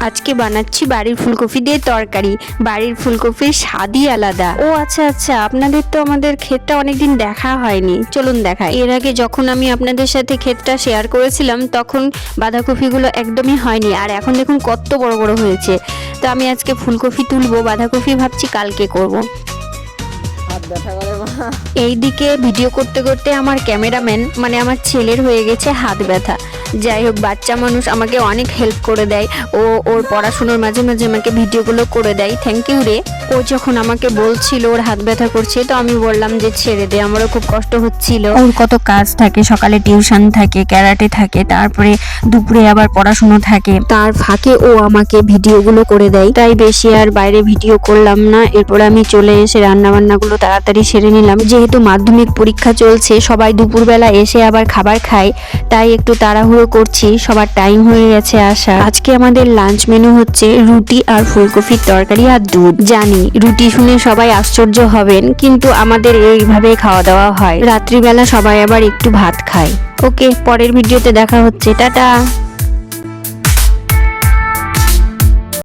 আজকে বানাচ্ছি বাড়ির ফুলকপি দিয়ে তরকারি। বাড়ির ফুলকপির স্বাদই আলাদা। ও আচ্ছা আচ্ছা, আপনাদের তো আমাদের ক্ষেতটা অনেকদিন দেখা হয়নি, চলুন দেখাই। এর আগে যখন আমি আপনাদের সাথে ক্ষেতটা শেয়ার করেছিলাম তখন বাঁধাকপিগুলো একদমই হয়নি, আর এখন দেখুন কত বড় বড় হয়েছে। তো আমি আজকে ফুলকপি তুলবো, বাঁধাকপি ভাবছি কালকে করব। হাত ব্যথা করে মা। এইদিকে ভিডিও করতে করতে আমার ক্যামেরাম্যান মানে আমার ছেলের হয়ে গেছে হাত ব্যথা। যাই হোক, বাচ্চা মানুষ আমাকে অনেক হেল্প করে দেয়। ও ওর পড়াশোনার মাঝে মাঝে আমাকে ভিডিওগুলো করে দেয়। থ্যাংক ইউ রে। ও যখন আমাকে বলছিল ওর হাত ব্যথা করছে, তো আমি বললাম যে ছেড়ে দে, আমারও খুব কষ্ট হচ্ছিল। ওর কত কাজ থাকে, সকালে টিউশন থাকে, ক্যারাটে থাকে, তারপরে দুপুরে আবার পড়াশোনা থাকে, তার ফাঁকে ও আমাকে ভিডিওগুলো করে দেয়। তাই বেশি আর বাইরে ভিডিও করলাম না। এরপর আমি চলে এসে রান্না বান্নাগুলো তাড়াতাড়ি সেরে নিলাম। যেহেতু মাধ্যমিক পরীক্ষা চলছে, সবাই দুপুরবেলা এসে আবার খাবার খায়, তাই একটু তাড়াহুড়ো করছি, সবার টাইম হয়ে গেছে আসা। আজকে আমাদের লাঞ্চ মেনু হচ্ছে রুটি আর ফুলকপির তরকারি আর দুধ। জানি রুটি শুনে সবাই আশ্চর্য হবেন, কিন্তু আমাদের এইভাবে খাওয়া দাওয়া হয়। রাত্রিবেলা সবাই আবার একটু ভাত খায়। ওকে, পরের ভিডিওতে দেখা হচ্ছে, টাটা।